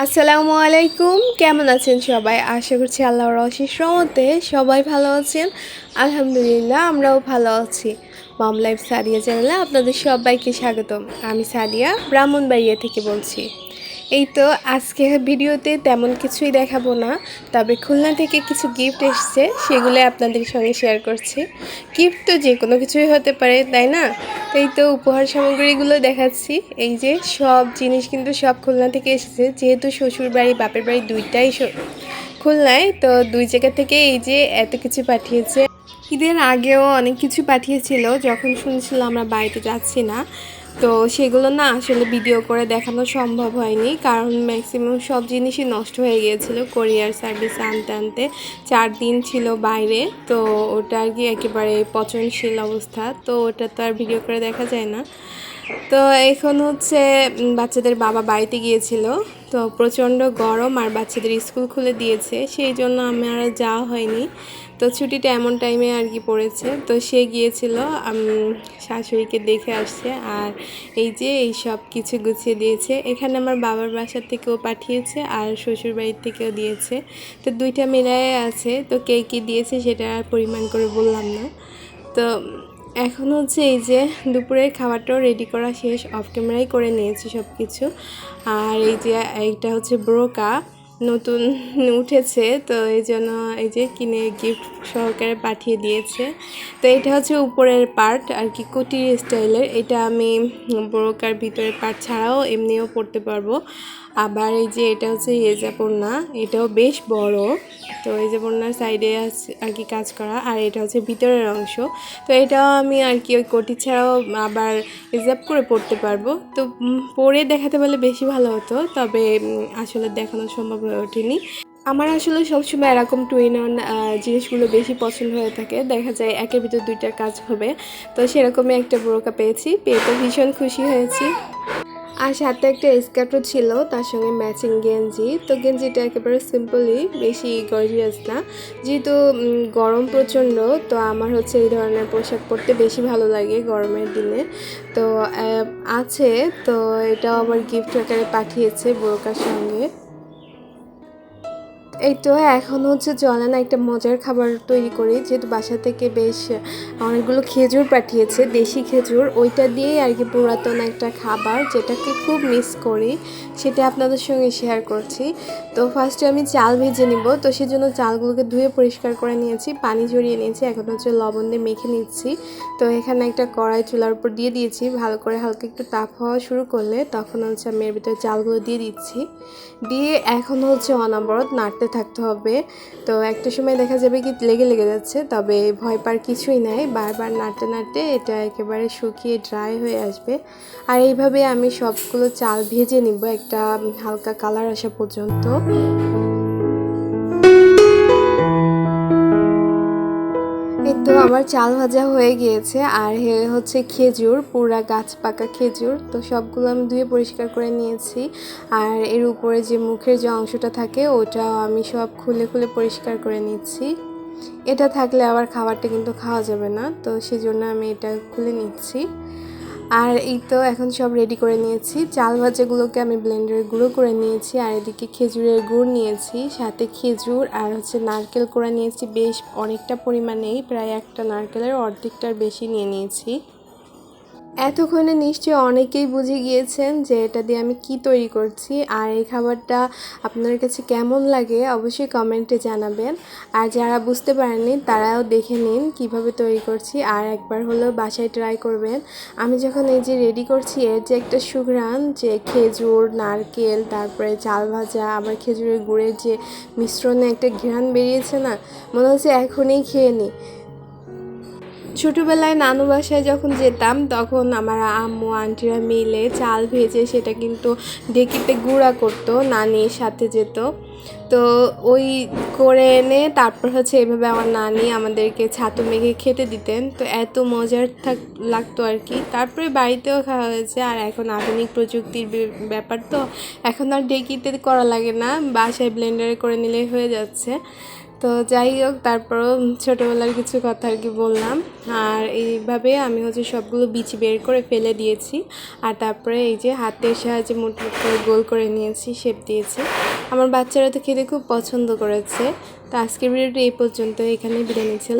আসসালামু আলাইকুম, কেমন আছেন সবাই? আশা করছি আল্লাহর অশেষ রহমতে সবাই ভালো আছেন। আলহামদুলিল্লাহ, আমরাও ভালো আছি। মম লাইফ সাদিয়া চ্যানেলে আপনাদের সবাইকে স্বাগতম। আমি সাদিয়া ব্রাহ্মণবাড়িয়া থেকে বলছি। এই তো আজকে ভিডিওতে তেমন কিছুই দেখাবো না, তবে খুলনা থেকে কিছু গিফট এসছে, সেগুলো আপনাদের সঙ্গে শেয়ার করছি। গিফট তো যে কোনো কিছুই হতে পারে, তাই না? তো এই তো উপহার সামগ্রীগুলো দেখাচ্ছি। এই যে সব জিনিস কিন্তু সব খুলনা থেকে এসেছে, যেহেতু শ্বশুর বাড়ি বাপের বাড়ি দুইটাই খুলনায়, তো দুই জায়গা থেকে এই যে এত কিছু পাঠিয়েছে। ঈদের আগেও অনেক কিছু পাঠিয়েছিল, যখন শুনছিলাম আমরা বাড়িতে যাচ্ছি না, তো সেগুলো না আসলে ভিডিও করে দেখানো সম্ভব হয়নি, কারণ ম্যাক্সিমাম সব জিনিসই নষ্ট হয়ে গিয়েছিল কোরিয়ার সার্ভিস আনতে আনতে। 4 দিন ছিল বাইরে, তো ওটা আর কি একেবারে পচনশীল অবস্থা, তো ওটা তো আর ভিডিও করে দেখা যায় না। তো এখন হচ্ছে বাচ্চাদের বাবা বাড়িতে গিয়েছিল, তো প্রচণ্ড গরম আর বাচ্চাদের স্কুল খুলে দিয়েছে, সেই জন্য আমার যাওয়া হয়নি। তো ছুটিটা এমন টাইমে আর কি পড়েছে, তো সে গিয়েছিল, শাশুড়িকে দেখে আসছে, আর এই যে এই সব কিছু গুছিয়ে দিয়েছে। এখানে আমার বাবার বাসার থেকেও পাঠিয়েছে আর শ্বশুর বাড়ির থেকেও দিয়েছে, তো দুইটা মিলায়ে আছে। তো কে কী দিয়েছে সেটা আর পরিমাণ করে বললাম না। তো এখন হচ্ছে এই যে দুপুরের খাবারটাও রেডি করা শেষ, অফ ক্যামেরাই করে নিয়েছি সব কিছু। আর এই যে এইটা হচ্ছে ব্রোকা, নতুন উঠেছে, তো এই জন্য এই যে কিনে গিফট সহকারে পাঠিয়ে দিয়েছে। তো এটা হচ্ছে উপরের পার্ট আর কি, কুটির স্টাইলের। এটা আমি ব্রোকার ভিতরের পার্ট ছাড়াও এমনিও পরতে পারবো। আবার এই যে এটা হচ্ছে হেজাপন্না, এটাও বেশ বড়, তো হেজাপন্নার সাইডে আছে আর কি কাজ করা, আর এটা হচ্ছে ভিতরের অংশ। তো এটাও আমি আর কি ওই কোটি ছাড়াও আবার রিজার্ভ করে পড়তে পারবো। তো পরে দেখাতে পারলে বেশি ভালো হতো, তবে আসলে দেখানো সম্ভব হয়ে ওঠেনি। আমার আসলে সবসময় এরকম টু ইন ওয়ান জিনিসগুলো বেশি পছন্দ হয়ে থাকে, দেখা যায় একের ভিতর দুইটার কাজ হবে। তো সেরকমই একটা বোরকা পেয়েছি, পেয়ে তো ভীষণ খুশি হয়েছি। আর সাথে একটা স্কার্টও ছিল, তার সঙ্গে ম্যাচিং গেঞ্জি। তো গেঞ্জিটা একেবারে সিম্পলই, বেশি গর্জিয়াস না, যেহেতু গরম প্রচণ্ড, তো আমার হচ্ছে এই ধরনের পোশাক পরতে বেশি ভালো লাগে গরমের দিনে। তো আছে, তো এটাও আমার গিফট আকারে পাঠিয়েছে বোরকার সঙ্গে। এই তো এখন হচ্ছে চলেন একটা মজার খাবার তৈরি করি, যেহেতু বাসা থেকে বেশ অনেকগুলো খেজুর পাঠিয়েছে, দেশি খেজুর, ওইটা দিয়েই আর কি পুরাতন একটা খাবার যেটাকে খুব মিস করি, সেটা আপনাদের সঙ্গে শেয়ার করছি। তো ফার্স্টে আমি চাল ভেজে নিব, তো সেজন্য চালগুলোকে ধুয়ে পরিষ্কার করে নিয়েছি, পানি ঝরিয়ে নিয়েছি, এখন হচ্ছে লবণ দিয়ে মেখে নিচ্ছি। তো এখানে একটা কড়াই চুলার উপর দিয়ে দিয়েছি, ভালো করে হালকা একটু তাপ হওয়া শুরু করলে তখন হচ্ছে আমি এর ভিতরে চালগুলো দিয়ে দিচ্ছি, দিয়ে এখন হচ্ছে অনবরত নাড়তে থাকতে হবে। তো একটা সময় দেখা যাবে কি লেগে লেগে যাচ্ছে, তবে ভয় পাওয়ার কিছুই নাই, বারবার নাড়তে নাড়তে এটা একেবারে শুকিয়ে ড্রাই হয়ে আসবে। আর এইভাবে আমি সবগুলো চাল ভেজে নিব একটা হালকা কালার আসা পর্যন্ত। এই তো আমার চাল ভাজা হয়ে গিয়েছে, আর হচ্ছে খেজুর, পুরা গাছ পাকা খেজুর, তো সবগুলো আমি ধুয়ে পরিষ্কার করে নিয়েছি। আর এর উপরে যে মুখের যে অংশটা থাকে ওটাও আমি সব খুলে খুলে পরিষ্কার করে নিচ্ছি। এটা থাকলে আবার খাবারটা কিন্তু খাওয়া যাবে না, তো সেজন্য আমি এটা খুলে নিচ্ছি। আর এই তো এখন সব রেডি করে নিয়েছি, চাল ভাজাগুলোকে আমি ব্লেন্ডারে গুঁড়ো করে নিয়েছি, আর এদিকে খেজুরের গুড় নিয়েছি, সাথে খেজুর আর হচ্ছে নারকেল কোড়া নিয়েছি, বেশ অনেকটা পরিমাণেই, প্রায় একটা নারকেলের অর্ধেকটার বেশি নিয়ে নিয়েছি। এতক্ষণে নিশ্চয়ই অনেকেই বুঝে গিয়েছেন যে এটা দিয়ে আমি কি তৈরি করছি, আর এই খাবারটা আপনার কাছে কেমন লাগে অবশ্যই কমেন্টে জানাবেন। আর যারা বুঝতে পারেননি তারাও দেখে নিন কিভাবে তৈরি করছি, আর একবার হলেও বাসায় ট্রাই করবেন। আমি যখন এই যে রেডি করছি, এর যে একটা সুঘ্রাণ, যে খেজুর, নারকেল, তারপরে চাল ভাজা, আবার খেজুরের গুড়ের যে মিশ্রণে একটা ঘ্রাণ বেরিয়েছে না, মনে হচ্ছে এখনই খেয়ে নিই। ছোটোবেলায় নানু বাসায় যখন যেতাম, তখন আমার আম্মু আন্টিরা মিলে চাল ভেজে সেটা কিন্তু ঢেঁকিতে গুঁড়া করতো, নানির সাথে যেত। তো ওই করে এনে তারপর হচ্ছে এইভাবে আমার নানি আমাদেরকে ছাতু মেখে খেতে দিতেন। তো এত মজার লাগতো আর কি। তারপরে বাড়িতেও খাওয়া হয়েছে। আর এখন আধুনিক প্রযুক্তির ব্যাপার, তো এখন আর ঢেঁকিতে করা লাগে না, বাসায় ব্লেন্ডারে করে নিলেই হয়ে যাচ্ছে। তো যাই হোক, তারপরও ছোটোবেলার কিছু কথা আর কি বললাম। আর এইভাবে আমি হচ্ছে সবগুলো বীজ বের করে ফেলে দিয়েছি। আর তারপরে এই যে হাতের সাহায্যে মোট করে গোল করে নিয়েছি, শেপ দিয়েছি। আমার বাচ্চারা তো খেতে খুব পছন্দ করেছে। তো আজকের ভিডিওটি এই পর্যন্ত, এখানে বিদায় নিচ্ছি।